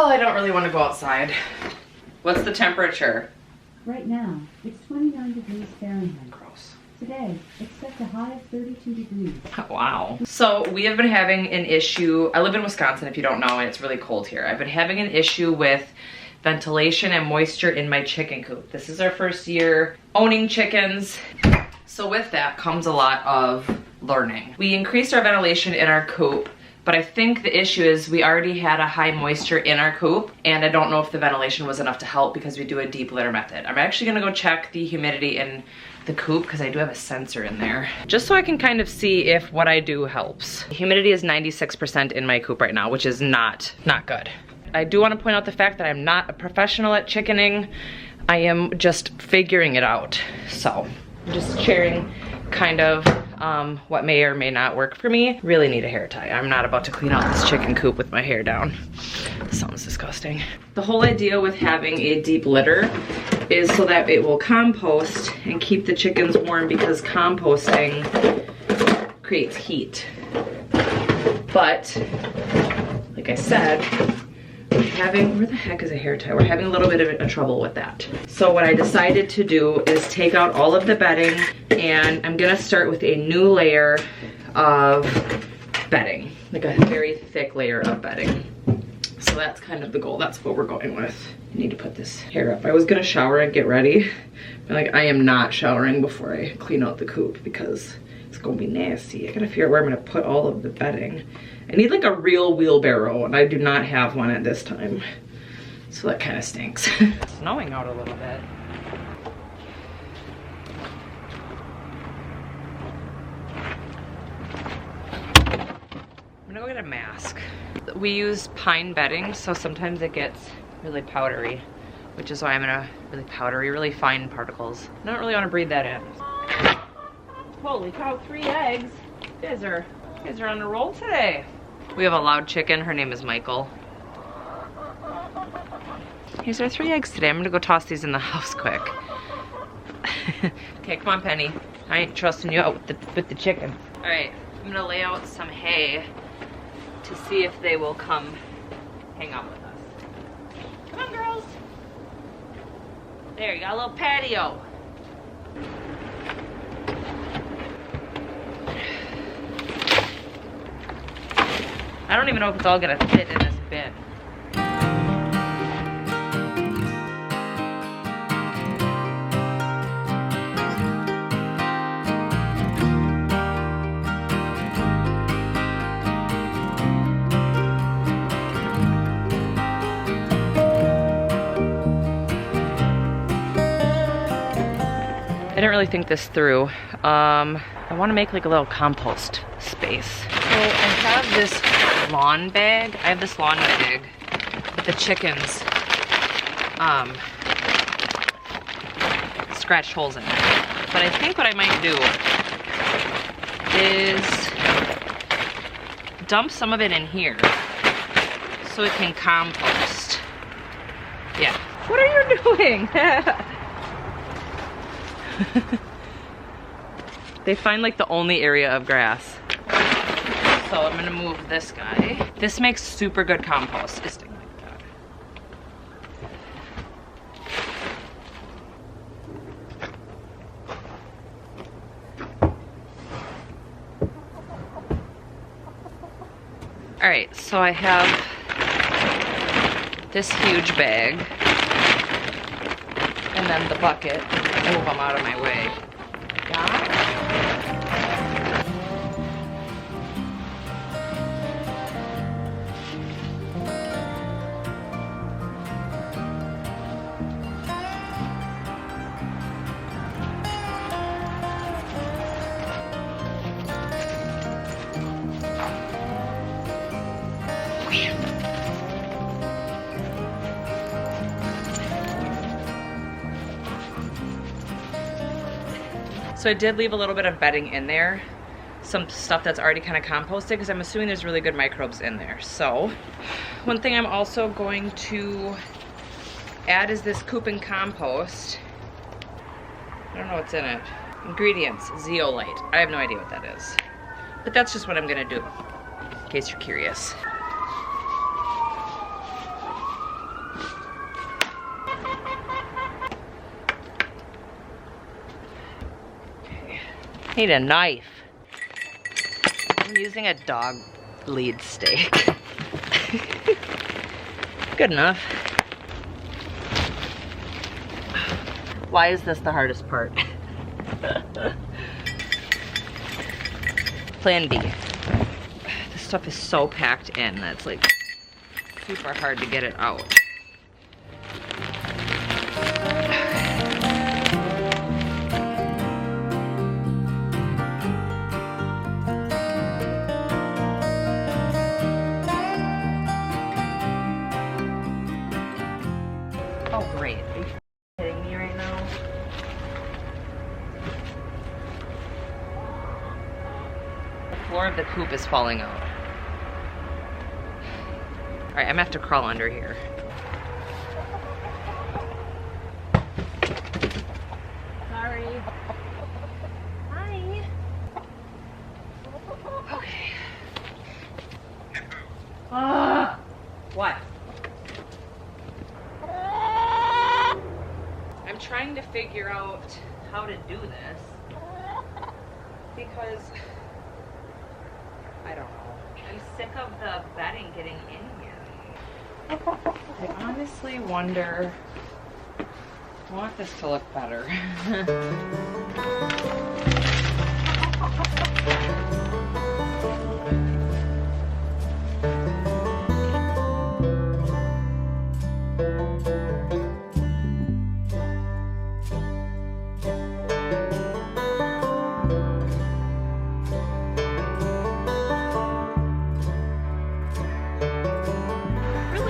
Oh, I don't really want to go outside. What's the temperature? Right now, it's 29 degrees Fahrenheit. Gross. Today, expect a high of 32 degrees. Wow. So we have been having an issue. I live in Wisconsin, if you don't know, and it's really cold here. I've been having an issue with ventilation and moisture in my chicken coop. This is our first year owning chickens. So with that comes a lot of learning. We increased our ventilation in our coop, but I think the issue is we already had a high moisture in our coop, and I don't know if the ventilation was enough to help because we do a deep litter method. I'm actually gonna go check the humidity in the coop because I do have a sensor in there, just so I can kind of see if what I do helps. Humidity is 96% in my coop right now, which is not good. I do want to point out the fact that I'm not a professional at chickening. I am just figuring it out. So I'm just sharing kind of what may or may not work for me. Really need a hair tie. I'm not about to clean out this chicken coop with my hair down. This sounds disgusting. The whole idea with having a deep litter is so that it will compost and keep the chickens warm, because composting creates heat. But like I said, where the heck is a hair tie? We're having a little bit of a trouble with that. So what I decided to do is take out all of the bedding, and I'm gonna start with a new layer of bedding, like a very thick layer of bedding. So that's kind of the goal. That's what we're going with. I need to put this hair up. I was gonna shower and get ready, but like I am not showering before I clean out the coop because it's gonna be nasty. I gotta figure out where I'm gonna put all of the bedding. I need like a real wheelbarrow, and I do not have one at this time. So that kind of stinks. It's snowing out a little bit. I'm gonna go get a mask. We use pine bedding, so sometimes it gets really powdery, which is why I'm gonna really powdery, really fine particles. I don't really want to breathe that in. Holy cow, 3 eggs. You guys are on a roll today. We have a loud chicken. Her name is Michael. Here's our 3 eggs today. I'm gonna go toss these in the house quick. Okay, come on, Penny. I ain't trusting you out with the chickens. All right, I'm gonna lay out some hay to see if they will come hang out with us. Come on, girls. There, you got a little patio. I don't even know if it's all gonna fit in this bin. I didn't really think this through. I want to make like a little compost space. So I have this lawn bag. I have this lawn bag with the chickens scratched holes in it. But I think what I might do is dump some of it in here so it can compost. Yeah. What are you doing? They find like the only area of grass. So I'm gonna move this guy. This makes super good compost. It's like that. All right, so I have this huge bag and then the bucket. Move them out of my way. Yeah. So I did leave a little bit of bedding in there, some stuff that's already kind of composted, because I'm assuming there's really good microbes in there. So one thing I'm also going to add is this Coop and compost. I don't know what's in it. Ingredients, zeolite. I have no idea what that is. But that's just what I'm gonna do, in case you're curious. Need a knife. I'm using a dog lead steak. Good enough. Why is this the hardest part? Plan B. This stuff is so packed in that it's like super hard to get it out. Oh great, are you kidding me right now? The floor of the coop is falling out. Alright, I'm gonna have to crawl under here. Sorry. Hi. Okay. What? I'm trying to figure out how to do this because I don't know. I'm sick of the bedding getting in here. I honestly wonder, I want this to look better.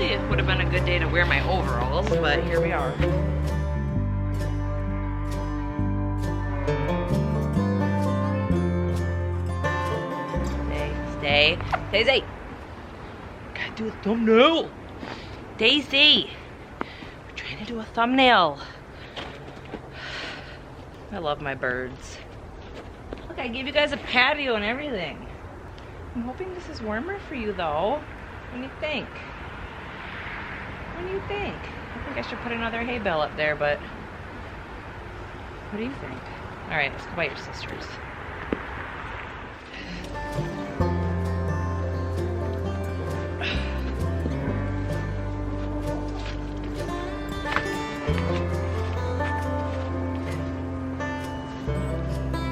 It would have been a good day to wear my overalls, but here we are. Stay. Daisy! Gotta do a thumbnail! Daisy! We're trying to do a thumbnail. I love my birds. Look, I gave you guys a patio and everything. I'm hoping this is warmer for you though. What do you think? What do you think? I think I should put another hay bale up there, but what do you think? All right, let's go by your sister's.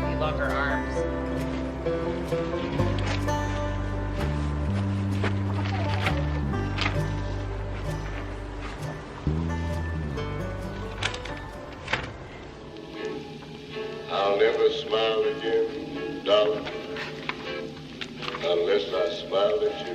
You love her arms. I'll never smile again, darling, unless I smile at you.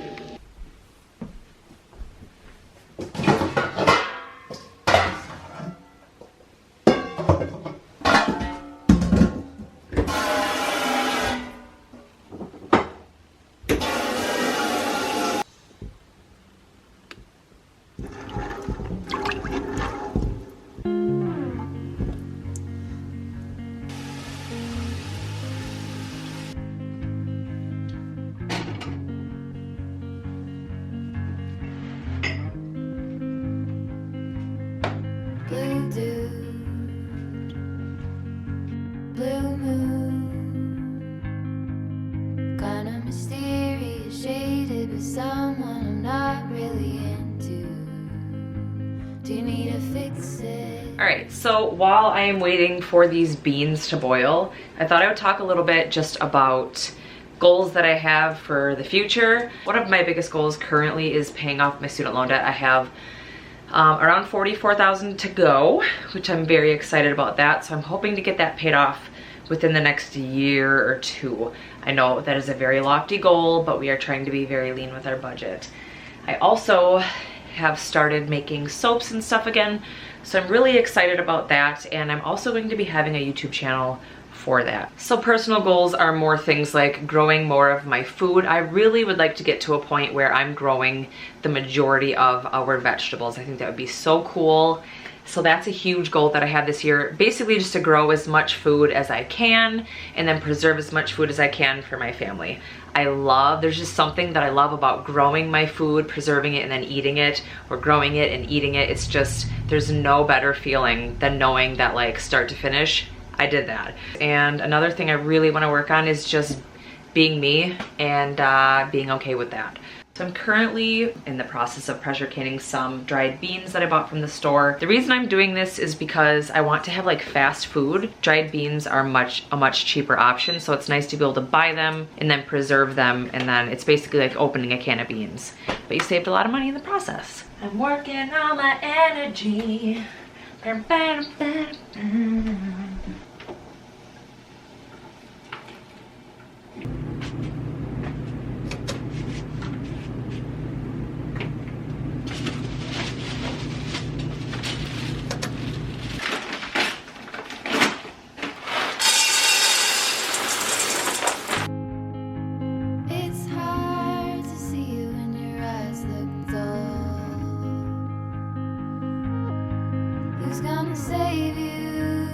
Blue dew, blue moon, kinda mysterious, shaded with someone I'm not really into. Do you need to fix it? All right, so while I am waiting for these beans to boil, I thought I would talk a little bit just about goals that I have for the future. One of my biggest goals currently is paying off my student loan debt. I have around $44,000 to go, which I'm very excited about that. So I'm hoping to get that paid off within the next year or two. I know that is a very lofty goal, but we are trying to be very lean with our budget. I also have started making soaps and stuff again, so I'm really excited about that, and I'm also going to be having a YouTube channel for that. So personal goals are more things like growing more of my food. I really would like to get to a point where I'm growing the majority of our vegetables. I think that would be so cool. So that's a huge goal that I have this year, basically just to grow as much food as I can and then preserve as much food as I can for my family. There's just something that I love about growing my food, preserving it and then eating it, or growing it and eating it. It's just, there's no better feeling than knowing that like start to finish, I did that. And another thing I really want to work on is just being me and being okay with that. So I'm currently in the process of pressure canning some dried beans that I bought from the store. The reason I'm doing this is because I want to have like fast food. Dried beans are a much cheaper option, so it's nice to be able to buy them and then preserve them, and then it's basically like opening a can of beans. But you saved a lot of money in the process. I'm working on my energy. It's hard to see you when your eyes look dull. Who's gonna save you?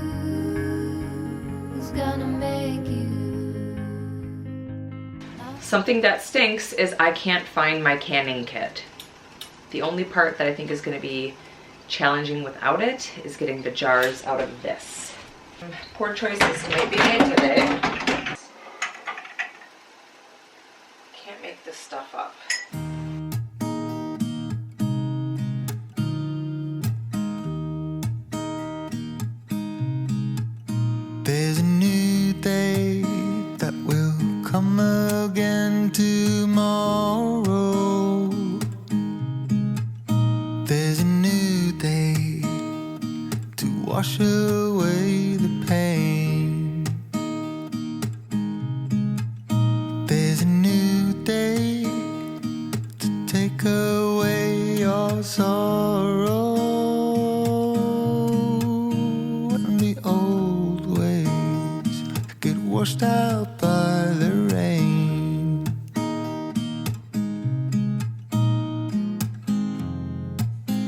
Who's gonna make you? Something that stinks is I can't find my canning kit. The only part that I think is going to be challenging without it is getting the jars out of this. Poor choices might be made today. Can't make this stuff up. There's a new day that will come again tomorrow. There's a new day to wash away the pain. There's a new day to take away your sorrow. And the old ways get washed out by the rain.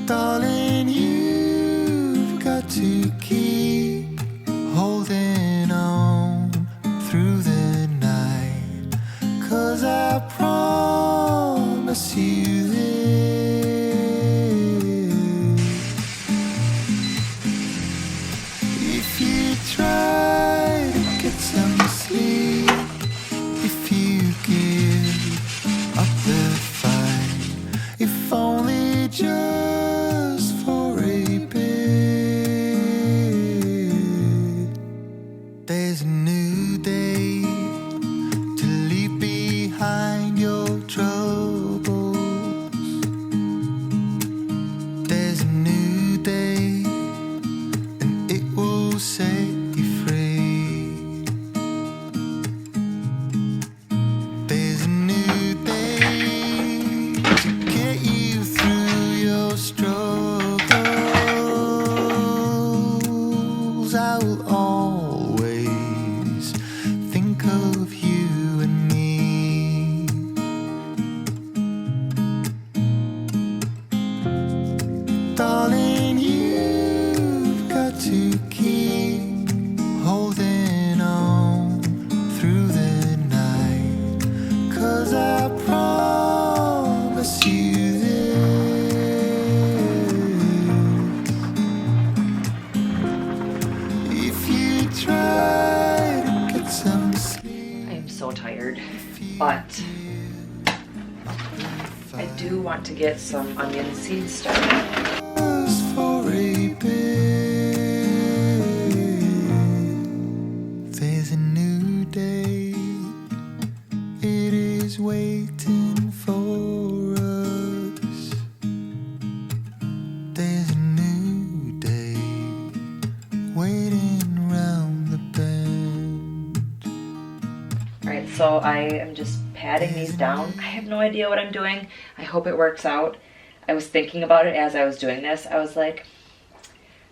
Darling, you've got to keep holding on through the night, 'cause I promise you this: if you try to get some sleep, if you give up the fight, if only just for a bit, there's a new day to leave behind your troubles. There's a new day, and it will set you free. There's a new day to get you through your struggles. I will always think of you and me. Darling, you've got to keep holding on through the night, 'cause I promise you this: if you try to get some sleep. I am so tired, but I do want to get some onion seeds started. Just for a bit, there's a new day. It is waiting for us. There's a new day waiting round the bend. Alright, so I am just patting these down. I have no idea what I'm doing. I hope it works out. I was thinking about it as I was doing this. I was like,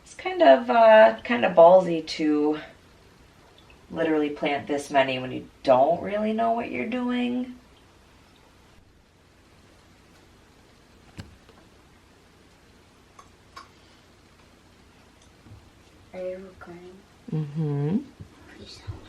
it's kind of ballsy to literally plant this many when you don't really know what you're doing. Are you recording? Mm-hmm. Please don't.